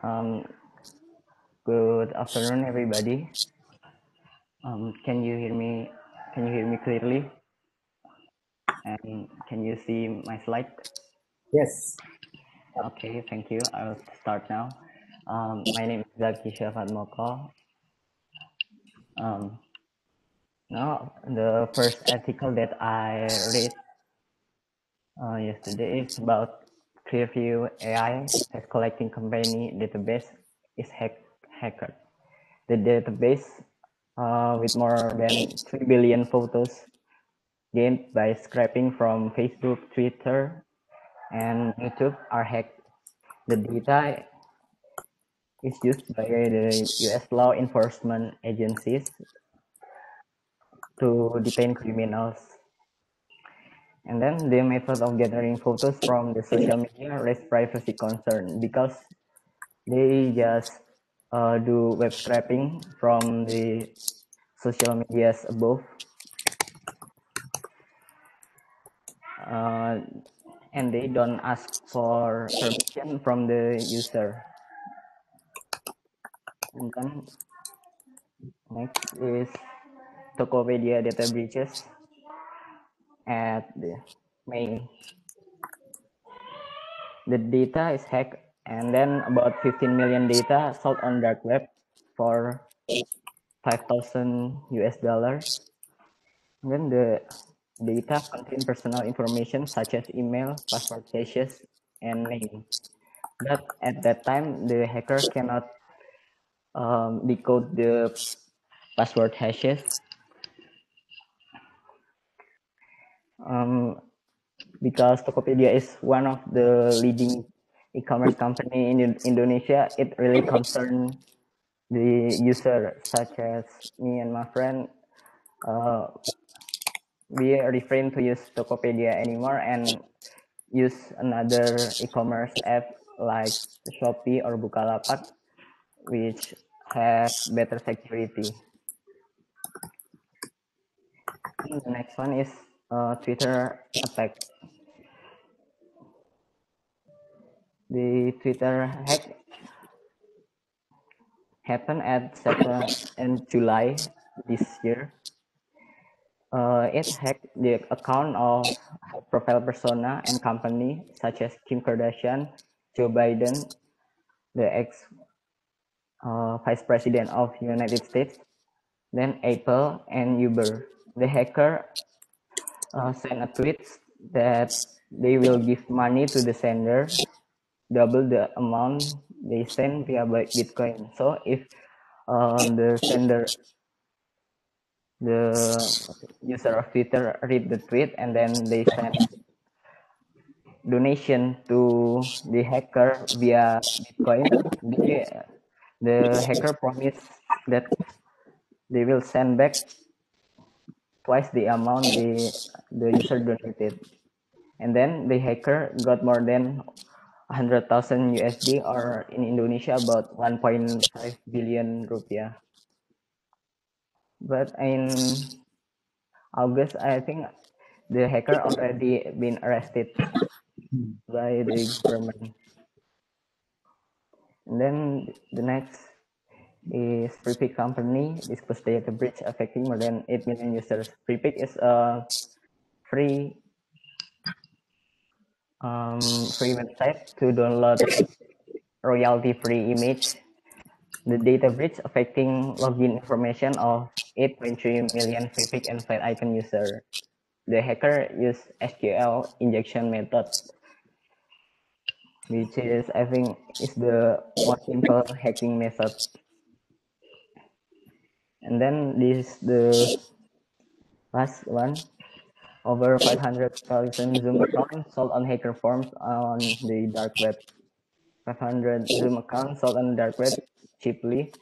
Um, Good afternoon, everybody. Can you hear me? Can you hear me clearly? And can you see my slide? Yes. Okay, thank you. I'll start now. My name is Zaki Moko. Um, Now, the first article that I read yesterday is about Clearview AI has collecting company database is hacked. The database with more than 3 billion photos gained by scraping from Facebook, Twitter, and YouTube are hacked. The data is used by the US law enforcement agencies to detain criminals. And then the method of gathering photos from the social media raise privacy concern because they just do web scraping from the social medias above. Uh, and they don't ask for permission from the user. And then next is Tokopedia data breaches at the May. The data is hacked and then about 15 million data sold on dark web for 5,000 US dollars. And then the data contain personal information such as email, password hashes, and name. But at that time, the hacker cannot decode the password hashes. Because Tokopedia is one of the leading e-commerce company in Indonesia, it really concerns the user, such as me and my friend. We refrain to use Tokopedia anymore and use another e-commerce app like Shopee or Bukalapak, which have better security. And the next one is Twitter attack. The Twitter hack happened at 7 in July this year. It hacked the account of high-profile persona and company such as Kim Kardashian, Joe Biden, the ex-vice president of United States, then Apple and Uber. The hacker sent a tweet that they will give money to the sender, double the amount they send via Bitcoin. So if the sender, the user of Twitter read the tweet and then they send donation to the hacker via Bitcoin, the hacker promised that they will send back twice the amount the user donated. And then the hacker got more than 100,000 USD, or in Indonesia about 1.5 billion rupiah. But in August, I think the hacker already been arrested by the government. And then the next is Prepic company disclosed data breach affecting more than 8 million users. Prepic is a free free website to download royalty-free image. The data breach affecting login information of 8.3 million Prepic and Flight Icon user. The hacker used SQL injection method, which is I think is the most simple hacking method. And then this the last one. Over 500,000 Zoom accounts sold on hacker forums on the dark web. 500 Zoom accounts sold on the dark web cheaply.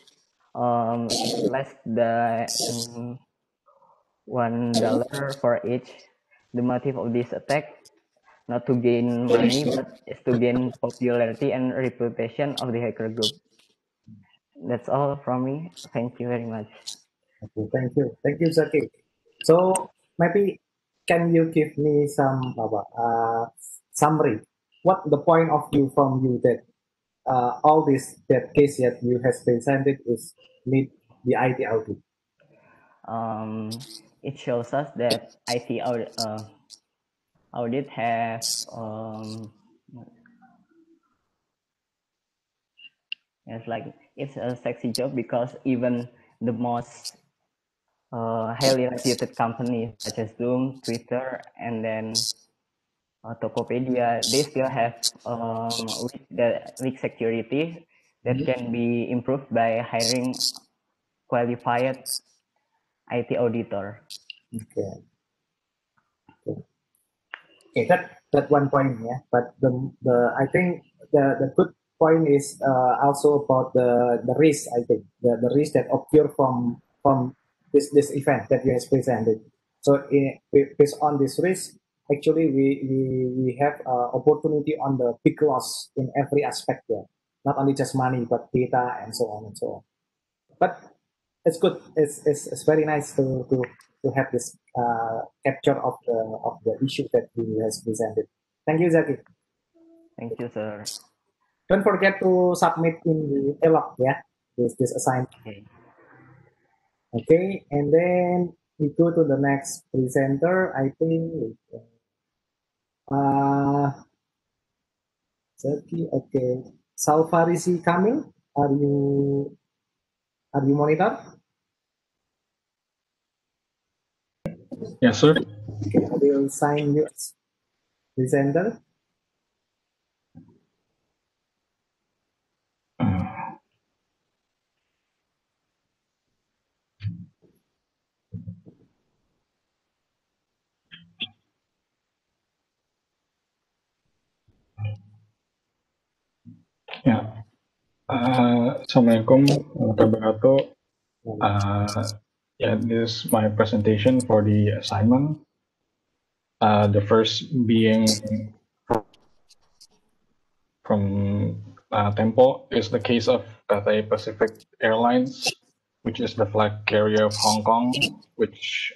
It's less than $1 for each. The motive of this attack, not to gain money, but is to gain popularity and reputation of the hacker group. That's all from me. Thank you very much. Okay, thank you, Zaki. So maybe can you give me some summary? What the point of view from you that all this that case that you have presented is need the IT audit. It shows us that IT audit have it's a sexy job because even the most highly reputed companies such as Zoom, Twitter, and then Tokopedia, they still have weak security that can be improved by hiring qualified IT auditor. Okay. Okay, that one point, yeah. But the I think the good point is also about the risk. I think the risk that occur from this event that you have presented. So based on this risk, actually we have opportunity on the big loss in every aspect there. Not only just money, but data and so on and so on. But it's good. It's very nice to have this capture of the issue that he has presented. Thank you, Zaki. Thank you, sir. Don't forget to submit in the ELOC, yeah, this assignment. Okay. Okay, and then we go to the next presenter. I think uh, Zaki. Okay, Salvarisi coming. Are you monitor? Yes, sir. Okay, I will sign you as presenter. Ya. Assalamualaikum warahmatullahi wabarakatuh. Yeah, this is my presentation for the assignment. The first being from Tempo is the case of Cathay Pacific Airlines, which is the flag carrier of Hong Kong, which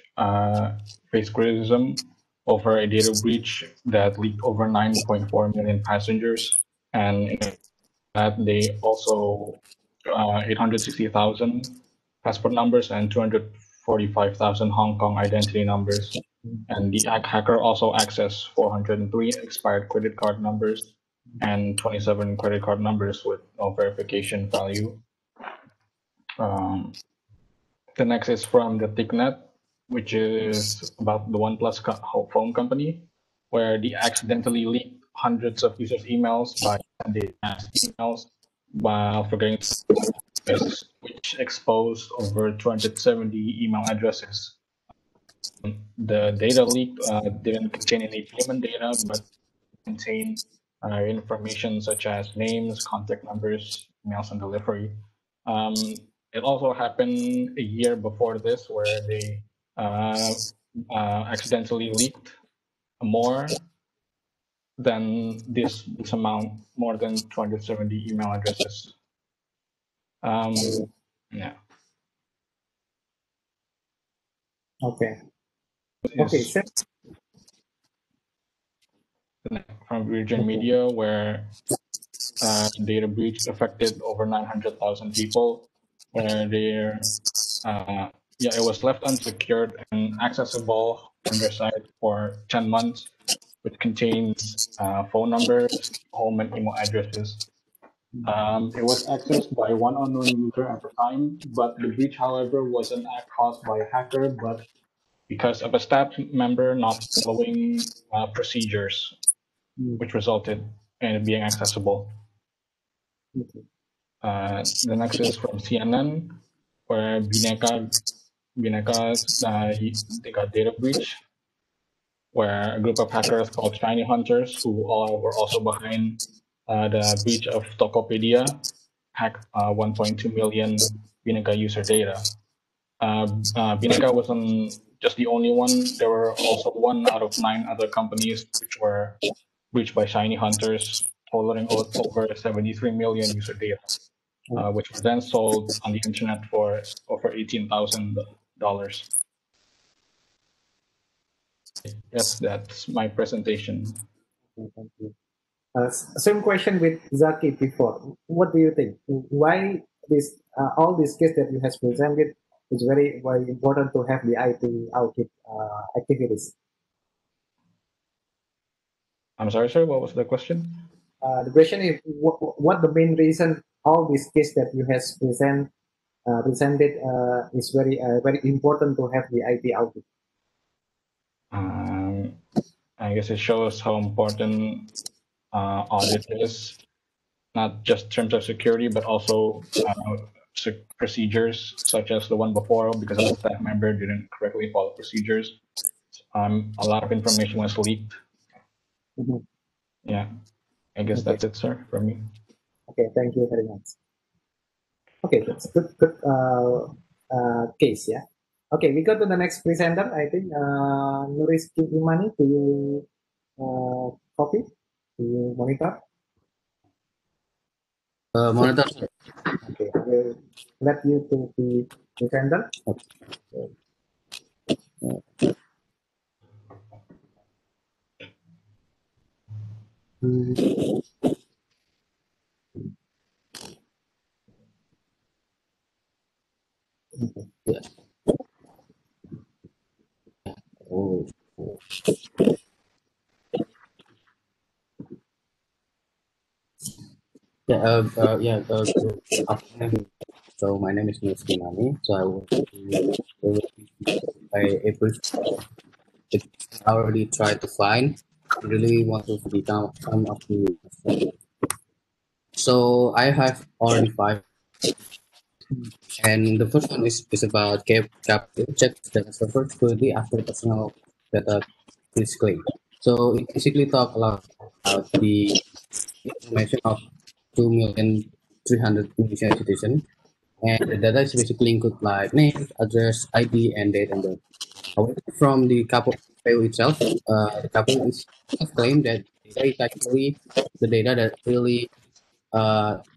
faced criticism over a data breach that leaked over 9.4 million passengers, and in that they also 860,000 passport numbers and 245,000 Hong Kong identity numbers. And the hacker also accessed 403 expired credit card numbers and 27 credit card numbers with no verification value. The next is from the TICnet, which is about the OnePlus phone company, where they accidentally leaked hundreds of users' emails by sending mass emails while forgetting this, which exposed over 270 email addresses. The data leaked didn't contain any human data, but contained information such as names, contact numbers, emails, and delivery. It also happened a year before this, where they accidentally leaked more than this amount, more than 270 email addresses. Yeah. Okay. Okay. So, from Virgin Media, where data breach affected over 900,000 people, where it was left unsecured and accessible on their site for 10 months, which contains phone numbers, home and email addresses. It was accessed by one unknown user at the time, but the breach, however, was an act caused by a hacker, but because of a staff member not following procedures, which resulted in it being accessible. The next is from CNN, where Bineka they got data breach, where a group of hackers called Shiny Hunters, who were also behind the breach of Tokopedia, hacked 1.2 million Bineka user data. Bineka wasn't just the only one. There were also 1 out of 9 other companies which were breached by Shiny Hunters, totaling over 73 million user data, which were then sold on the internet for over $18,000. Yes, that's my presentation. thank you. Same question with Zaki before. What do you think? Why this all these cases that you has presented is very very important to have the IT audit activities? I'm sorry, sir. What was the question? The question is what the main reason all these cases that you has presented is very important to have the IT audit. I guess it shows how important audit is, not just in terms of security, but also procedures, such as the one before, because of the staff member didn't correctly follow procedures. A lot of information was leaked. Mhm. Yeah, I guess Okay. that's it, sir, from me. Okay, thank you very much. Okay, that's good case, yeah. Okay, we go to the next presenter. I think Nuris Imani, do you copy? Do you monitor? Monitor. Okay, I will let you to the presenter. Yeah. Oh. Yeah. Good afternoon. So my name is Nus Kimani. So I brief I already tried to find. I really want to become some of the. So I have already five, and the first one is about capital check data server security after personal data is claimed. So it basically talk a lot about the information of 2,300,000 Indonesian citizens, and the data is basically include like name, address, ID, and date and birth. However, from the KPU itself, the KPU is claimed that data is actually the data that really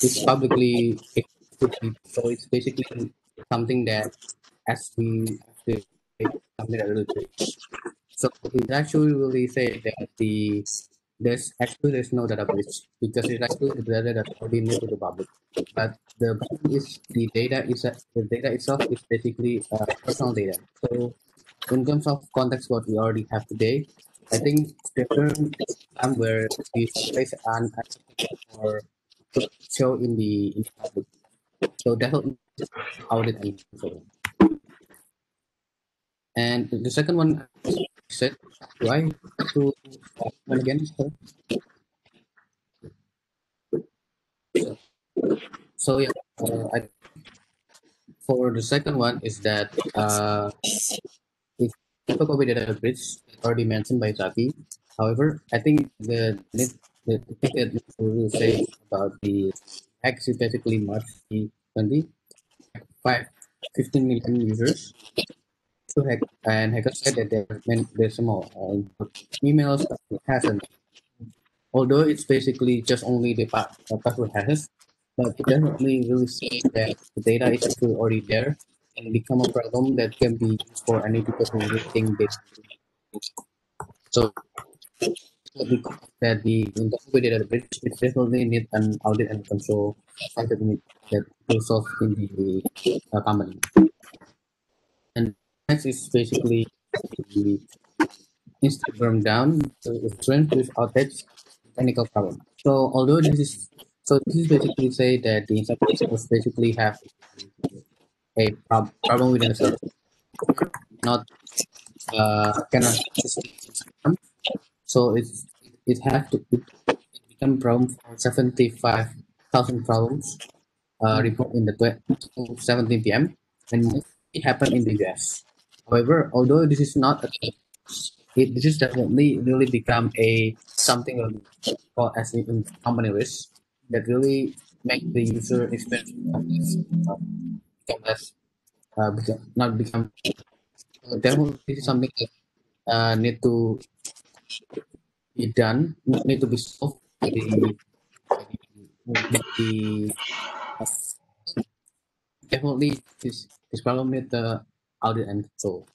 is publicly accessible. So it's basically something that as we something that really breach. So it actually really say that there's no data breach because it's actually the data that's already made to the public. But the problem is the data itself is basically personal data. So in terms of context what we already have today, I think there are time where we face an or show in the public. So definitely audit and control. And the second one said, do I have to one again? Sir? So yeah, for the second one is that if photocopy data bridge already mentioned by Zaki. However, I think the thing that we will say about the X is basically March 2020, 15 million users. So hackers said that there's more emails hasn't. Although it's basically just only the password hashes, but it definitely really say that the data is actually already there and become a problem that can be used for any people who really think they. So because of that the integrity data breach, it definitely need an audit and control that need that will solve in the company. And next is basically the Instagram down the strength with outage technical problem. So although this is basically say that the Instagram servers basically have a problem within the server, not cannot system. So it has to become problem for 75,000 problems report in the 17 p.m. and it happened in the US. However, although this is not this is definitely really become a something or as in company risk that really make the user experience become less not become definitely this is something that need to be done, need to be solved by the definitely this problem with the audit and control.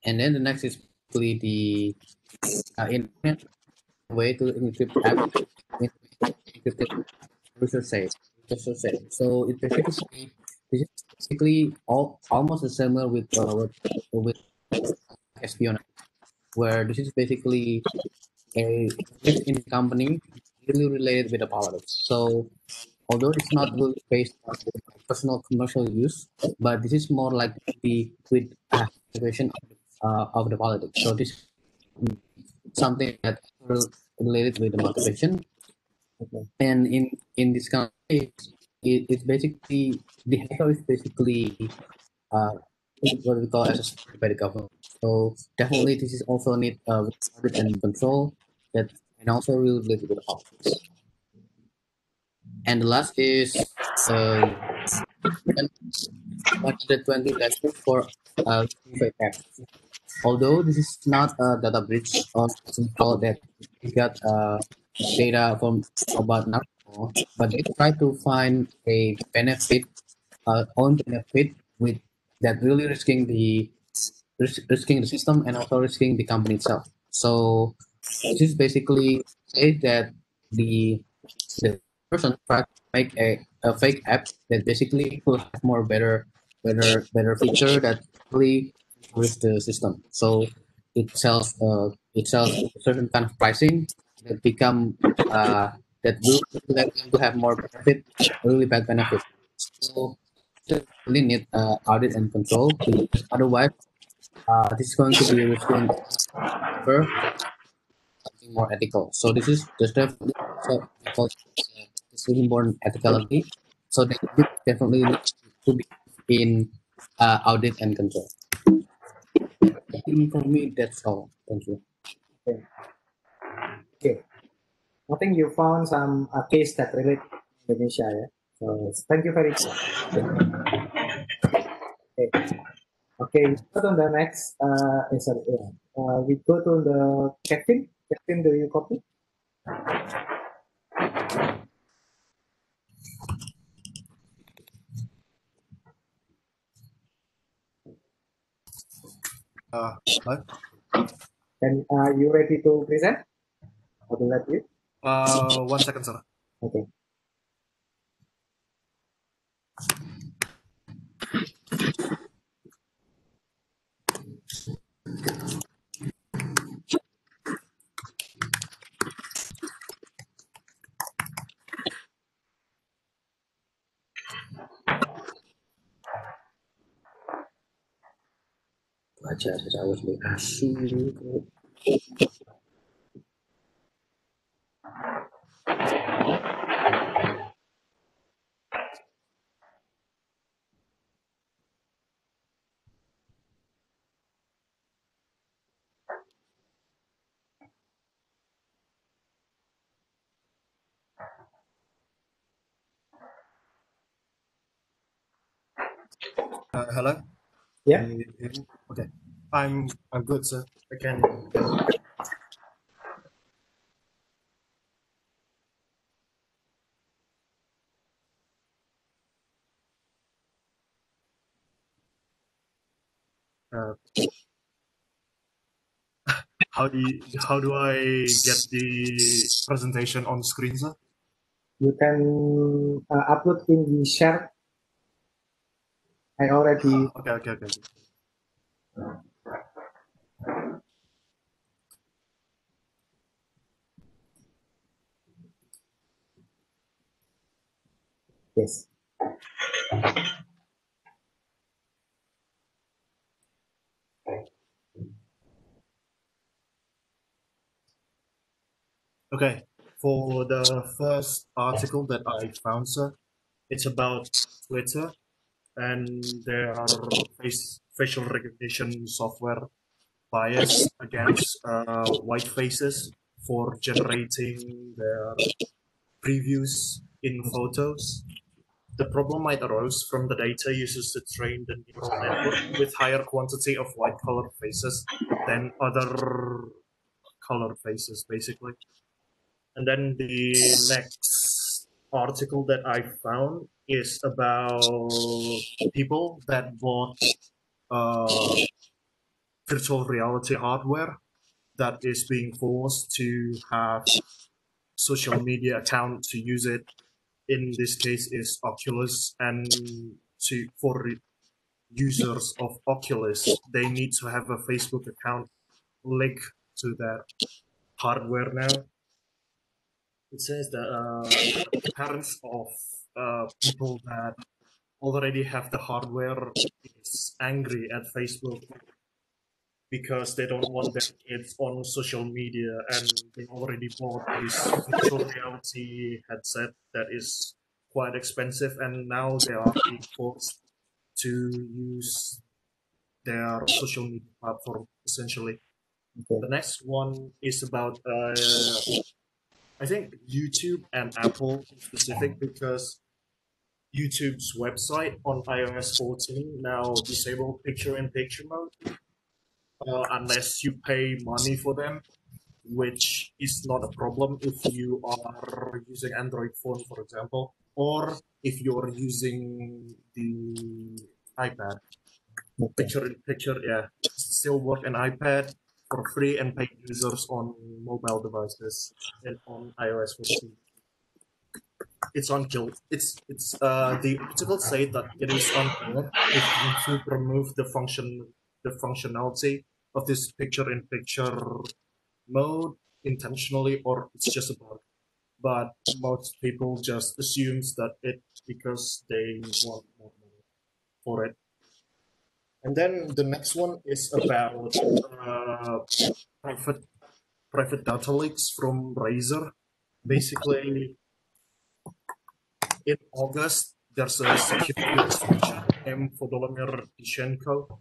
And then the next is basically the internet. way to encrypt app in encrypted user safe. User safe. So it basically this is basically almost similar with espionage, where this is basically a risk in the company really related with the politics. So although it's not really based on personal commercial use, but this is more like the with a situation of the politics. So this is something that related with the motivation. Okay. And in this kind of case, it's basically the hacker is basically uh, what we call as a security by the government. So definitely this is also need audit and control that and also related with the politics. And the last is 120 dashboard for fake apps. Although this is not a data breach or something called that we got data from about narco, but they try to find a benefit, own benefit with that really risking the system and also risking the company itself. So this is basically say that the person tried to make a fake app that basically will have more better feature that really improves the system. So it sells a certain kind of pricing that become that will let them to have more benefit, really bad benefit. So really need audit and control because otherwise this is going to be risking for something more ethical. So this is just definitely so because it's really important ethicality. So they definitely need to be in audit and control. I think for me that's all. Thank you. Okay. Okay. I think you found some case that relate to Indonesia. Yeah. So thank you very much. Okay. Okay. We go to the next. Sorry. Yeah. We go to the Kevin. Kevin, do you copy? What? And you ready to present? Or to let you? 1 second, sir. Okay. Baca saja harus asu. Hello. Yeah. Can you hear me? Okay. I'm good, sir. I can. Uh, how do I get the presentation on screen, sir? You can upload in the share. I already. Okay. Yes. Okay. For the first article that I found, sir, it's about Twitter, and there are facial recognition software bias against white faces for generating their previews in photos. The problem might arise from the data used to train the neural network with higher quantity of white colored faces than other colored faces, basically. And then the next article that I found is about people that bought virtual reality hardware that is being forced to have social media account to use it. In this case, is Oculus, and for users of Oculus, they need to have a Facebook account linked to that hardware now. It says that the parents of people that already have the hardware is angry at Facebook because they don't want their kids on social media, and they already bought this virtual reality headset that is quite expensive, and now they are being forced to use their social media platform essentially. Okay. The next one is about I think YouTube and Apple in specific, because YouTube's website on iOS 14 now disable picture-in-picture mode unless you pay money for them, which is not a problem if you are using Android phone, for example, or if you're using the iPad. Okay. Picture-in-picture, yeah, still work on iPad for free and paid users on mobile devices and on iOS 14. It's unclear. It's the article say that it is unclear if YouTube remove the functionality of this picture-in-picture mode intentionally, or it's just a bug. But most people just assumes that it because they want more money for it. And then the next one is about private data leaks from Razer. Basically, in August, there's a security researcher named Volodymyr Tishenko.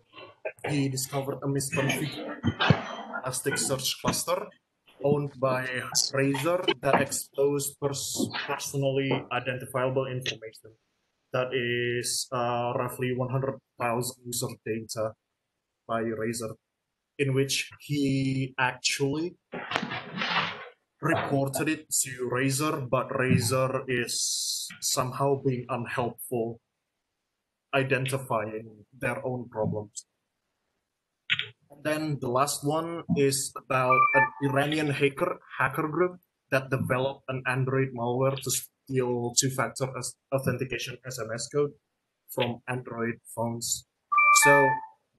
He discovered a misconfigured Elasticsearch cluster owned by Razer that exposed personally identifiable information. That is roughly 100,000 user data by Razer, in which he actually reported it to Razer, but Razer is somehow being unhelpful identifying their own problems. And then the last one is about an Iranian hacker group that developed an Android malware to steal two-factor authentication SMS code from Android phones. So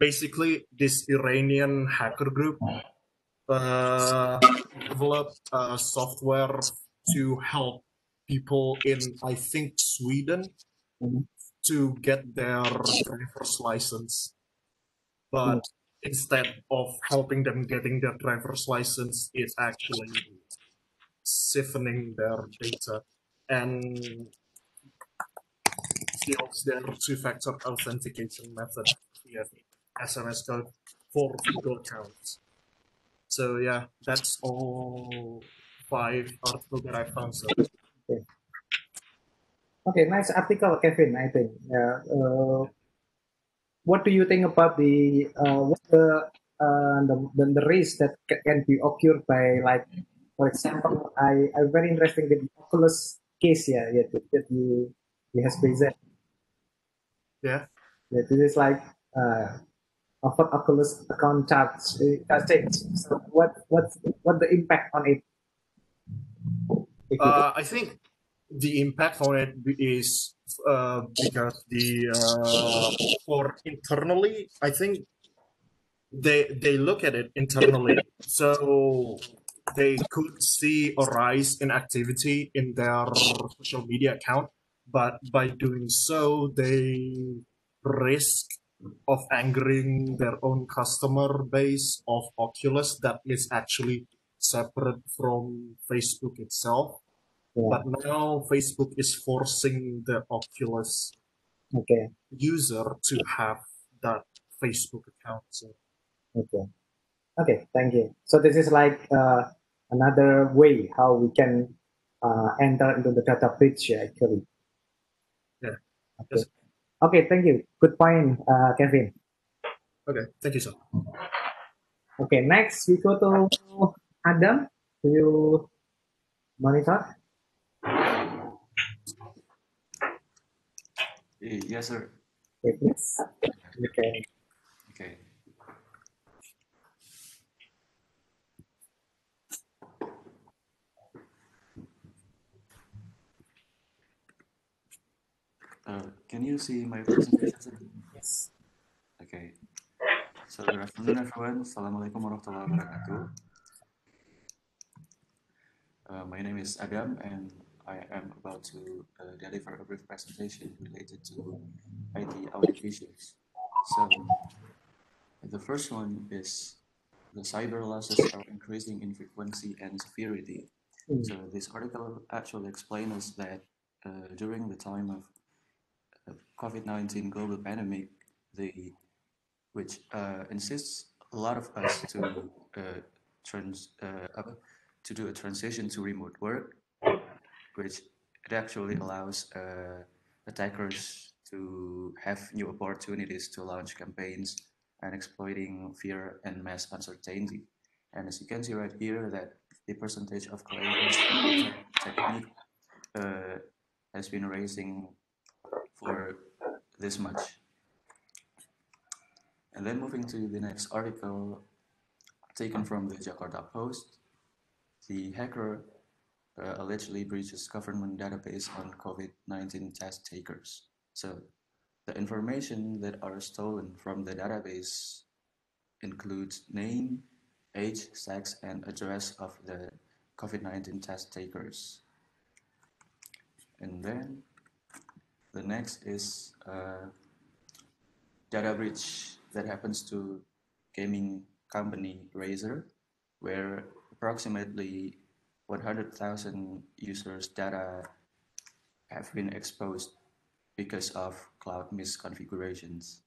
basically, this Iranian hacker group developed software to help people in, I think, Sweden to get their driver's license. But instead of helping them getting their driver's license, it's actually siphoning their data and steals their two-factor authentication method via SMS code for Google accounts. So yeah, that's all 5 articles that I found. So. Okay, nice article, Kevin. I think. What do you think about the risk that can be occurred by, like, for example, I'm very interested in the Oculus case here, yeah, that you has presented. Yeah. Yeah, this is like of Oculus account charge. So what the impact on it? I think the impact on it is because for internally, I think they look at it internally, so they could see a rise in activity in their social media account, but by doing so, they risk of angering their own customer base of Oculus that is actually separate from Facebook itself. Yeah. But now Facebook is forcing the Oculus user to have that Facebook account. So. Okay, thank you. So this is like another way how we can enter into the data breach, actually. Yeah. Okay. Yes. Okay, thank you. Good point, Kevin. Okay, thank you, sir. Okay, next we go to Adam. Do you monitor? Yes, sir. Okay, please. Okay. Okay. Can you see my presentation? Yes. Okay. So good afternoon, everyone. Assalamualaikum warahmatullahi wabarakatuh. My name is Adam, and I am about to deliver a brief presentation related to IT audit issues. So the first one is the cyber losses are increasing in frequency and severity. So this article actually explains us that during the time of COVID-19 global pandemic, which insists a lot of us to do a transition to remote work, which it actually allows attackers to have new opportunities to launch campaigns and exploiting fear and mass uncertainty. And as you can see right here, that the percentage of claims technique has been raising for this much. And then moving to the next article taken from the Jakarta Post, the hacker allegedly breaches government database on COVID-19 test takers. So the information that are stolen from the database includes name, age, sex, and address of the COVID-19 test takers. And then the next is data breach that happens to gaming company Razer, where approximately 100,000 users' data have been exposed because of cloud misconfigurations.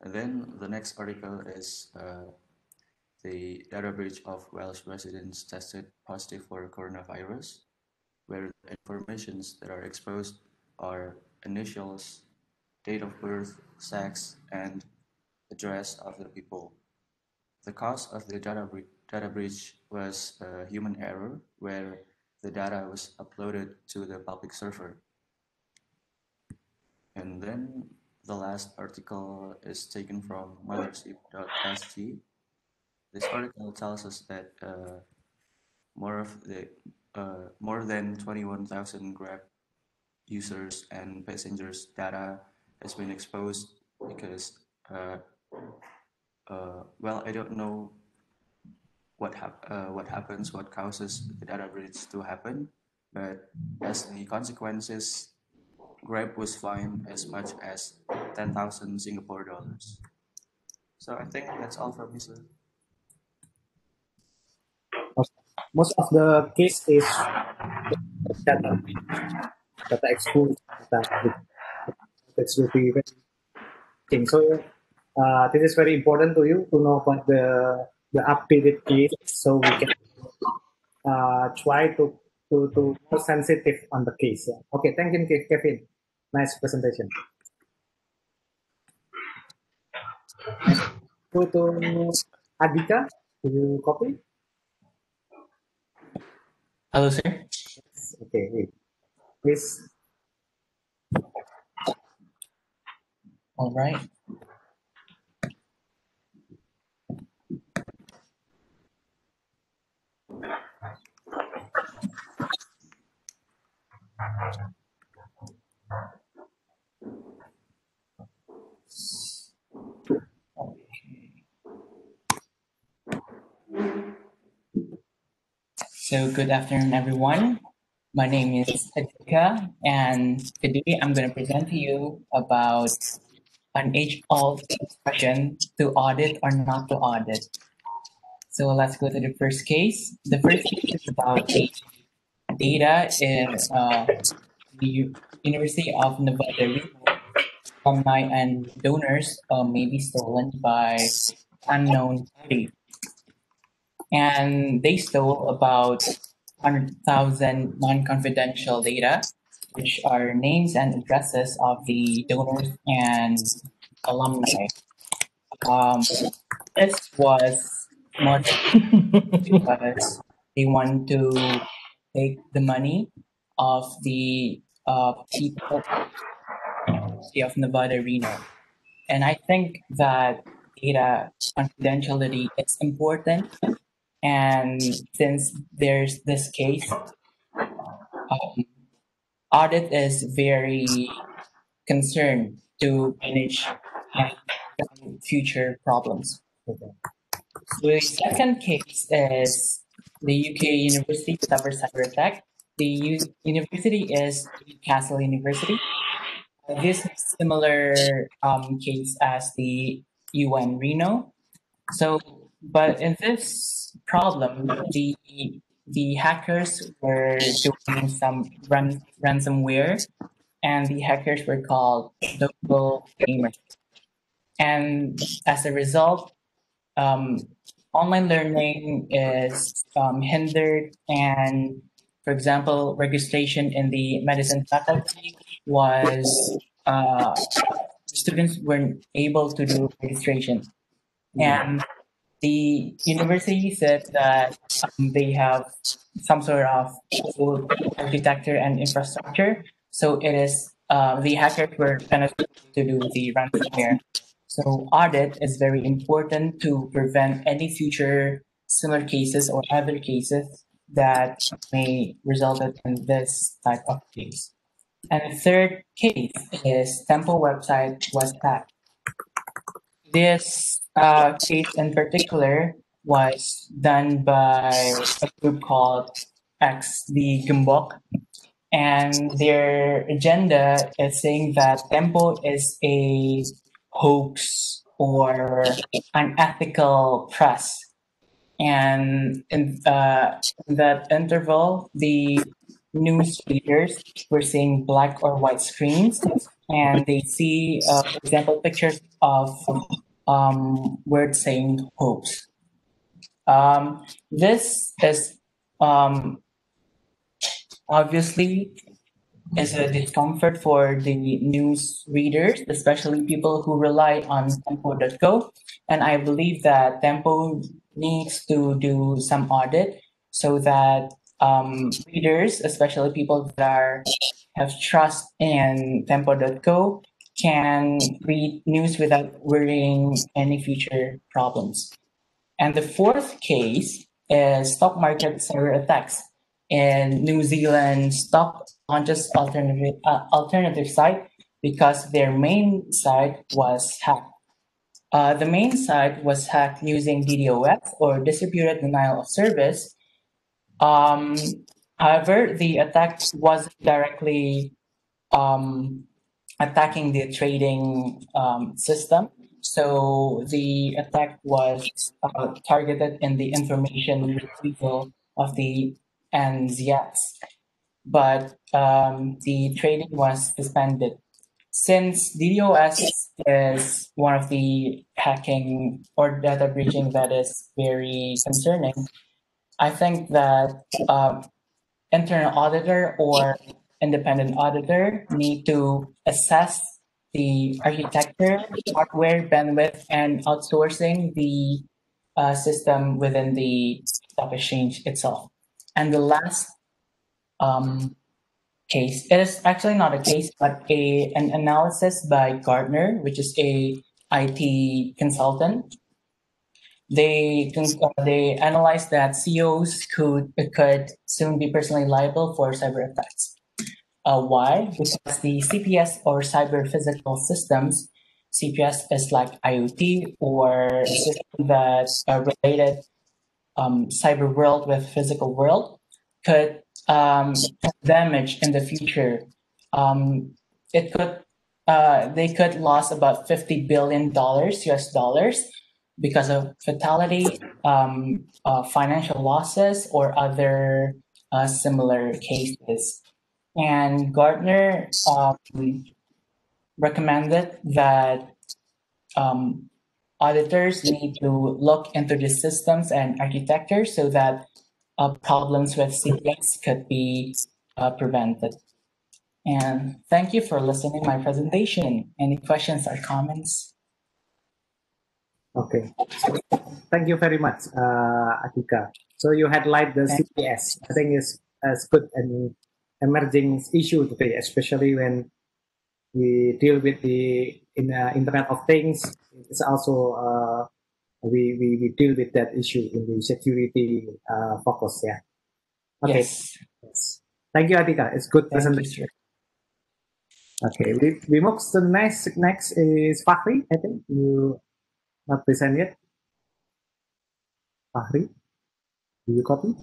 And then the next article is the data breach of Welsh residents tested positive for coronavirus, where the informations that are exposed are initials, date of birth, sex, and address of the people. The cause of the data breach was a human error, where the data was uploaded to the public server. And then the last article is taken from mothership.sg. This article tells us that more than 21,000 Grab users and passengers' data has been exposed because, well, I don't know what happens, what causes the data breach to happen, but as the consequences, Grab was fined as much as 10,000 Singapore dollars. So I think that's all from me, sir. Most of the case is data, data exposed, data that will be very interesting. So this is very important to you to know about the updated case, so we can try to more sensitive on the case. Yeah. Okay, thank you, Kevin. Nice presentation. Go to Adika. Do you copy? Hello, sir. Okay, wait. Please. All right. So good afternoon, everyone. My name is Adika, and today I'm going to present to you about an age-old question: to audit or not to audit. So let's go to the first case. The first case is about data in the University of Nevada, Reno. Alumni and donors may be stolen by unknown party. And they stole about 100,000 non-confidential data, which are names and addresses of the donors and alumni. This was much because they want to take the money of the people of Nevada, Reno. And I think that data confidentiality is important. And since there's this case, audit is very concerned to manage and prevent future problems. Okay. So the second case is the UK University suffers cyber attack. The university is Newcastle University. This is similar case as the UN Reno. So, but in this problem, the hackers were doing some ransomware, and the hackers were called local gamers. And as a result, um, online learning is hindered, and for example, registration in the medicine faculty was students weren't able to do registration, and the university said that they have some sort of old architecture and infrastructure, so it is the hackers were benefited to do the ransomware. So audit is very important to prevent any future similar cases or other cases that may result in this type of case. And the third case is Temple website was hacked. This case in particular was done by a group called X, the Gembok, and their agenda is saying that Tempo is a hoax or unethical press. And in that interval, the news readers were seeing black or white screens, and they see, for example, pictures of words saying hoax. This is obviously is a discomfort for the news readers, especially people who rely on Tempo.go. And I believe that Tempo needs to do some audit so that readers, especially people that have trust in Tempo.go, can read news without worrying any future problems. And the fourth case is stock market cyber attacks. In New Zealand, stock launches alternative site because their main site was hacked. The main site was hacked using DDoS or distributed denial of service. However, the attack wasn't directly attacking the trading system. So the attack was targeted in the information retrieval of the NZX, but the trading was suspended. Since DDoS is one of the hacking or data breaching that is very concerning, I think that internal auditor or independent auditor need to assess the architecture, hardware, bandwidth, and outsourcing the system within the stock exchange itself. And the last case, it is actually not a case, but an analysis by Gartner, which is a IT consultant. They analyzed that CEOs could soon be personally liable for cyber attacks. Why? Because the CPS or cyber physical systems, CPS is like IoT or system that related cyber world with physical world, could damage in the future. It could they could lose about $50 billion US dollars because of fatality, financial losses, or other similar cases. And Gartner recommended that auditors need to look into the systems and architecture so that problems with CPS could be prevented. And thank you for listening to my presentation. Any questions or comments? Okay. Thank you very much, Atika. So you highlight the CPS. I think it's good and emerging issue today, especially when we deal with the Internet of Things. It's also we deal with that issue in the security focus. Yeah. Okay. Yes. Yes. Thank you, Atika. It's good Thank you, presentation. sir. Okay, we move to the next. Next is Fahri. I think you not present yet. Fahri, do you copy?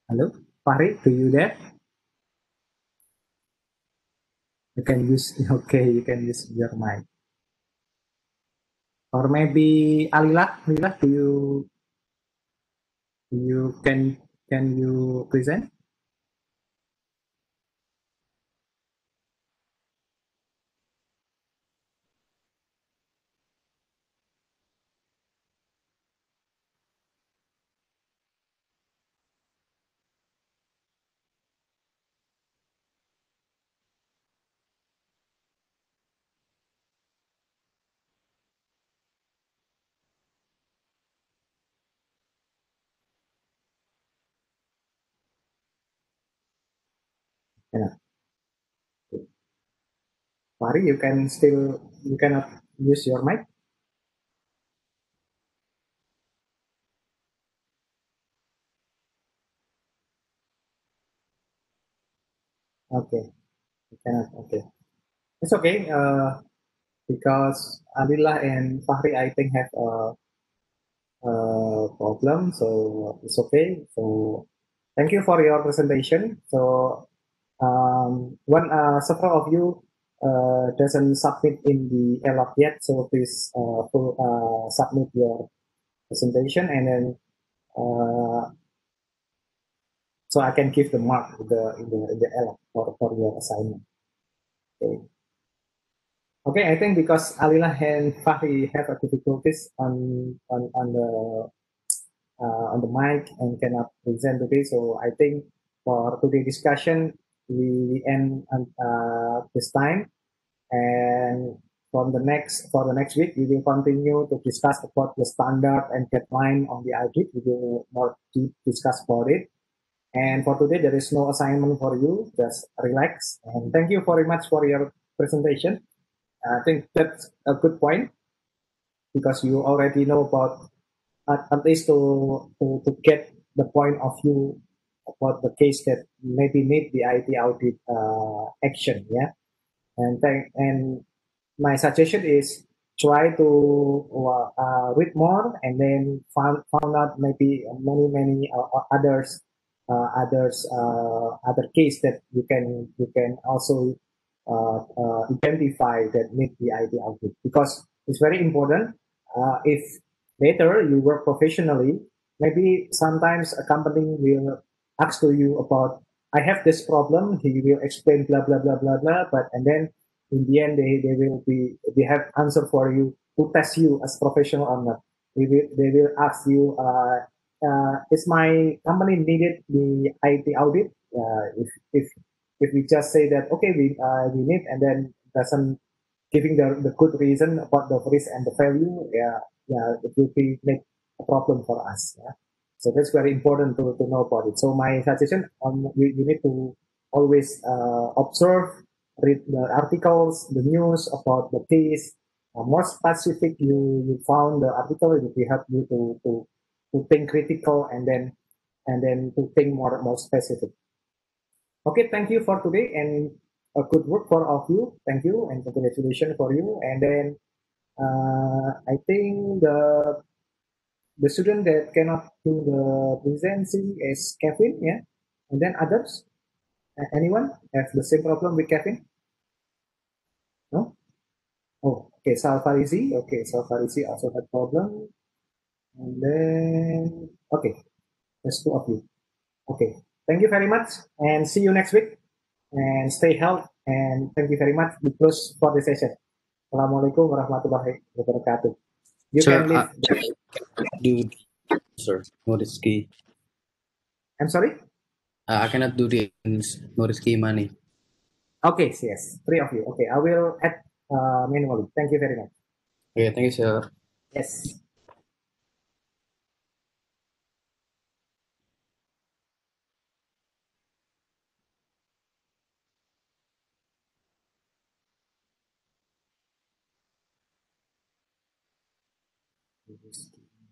Hello, Fahri, do you there? You can use okay. You can use your mic. Or maybe Alila. Alila, can you present? Yeah. Fahri, you cannot use your mic. Okay, you cannot. Okay, it's okay. Because Alila and Fahri, I think have a problem, so it's okay. So thank you for your presentation. So one several of you doesn't submit in the log yet, so please submit your presentation and then so I can give the mark in the log for your assignment. Okay. Okay, I think because Alila and Fahri have a difficulties on the mic and cannot present today. So I think for today's discussion, we end this time. And for the next week, we will continue to discuss about the standard and deadline on the audit. We will more deep discuss about it. And for today, there is no assignment for you. Just relax. And thank you very much for your presentation. I think that's a good point because you already know about at least to get the point of view about the case that maybe need the IT audit action. Yeah, and my suggestion is try to read more and then found out maybe many other case that you can also identify that need the IT audit because it's very important. If later you work professionally, maybe sometimes a company will ask to you about I have this problem. He will explain blah blah blah blah blah, but and then in the end they have answer for you to test you as professional or not. They will ask you, is my company needed the IT audit? If we just say that okay we need and then doesn't giving the good reason about the risk and the value, it will be make a problem for us. Yeah? So that's very important to know about it. So my suggestion, you need to always observe, read the articles, the news about the case. More specific, you found the article, it will help you to think critical and then to think more specific. Okay, thank you for today and a good work for all of you. Thank you and congratulations for you. And then I think the student that cannot do the presenting is Kevin, yeah. And then others, anyone have the same problem with Kevin? No. Oh, okay. Salfarisi, okay. Salfarisi also had problem. And then okay, there's two of you. Okay, thank you very much and see you next week. And stay healthy and thank you very much. We close for the session. Assalamualaikum warahmatullahi wabarakatuh. You Sir, can leave. do sir notice key. I'm sorry. I cannot do the notice key money. Okay, yes, three of you. Okay, I will add manually. Thank you very much. Okay, thank you, sir. Yes. Riasetiawan.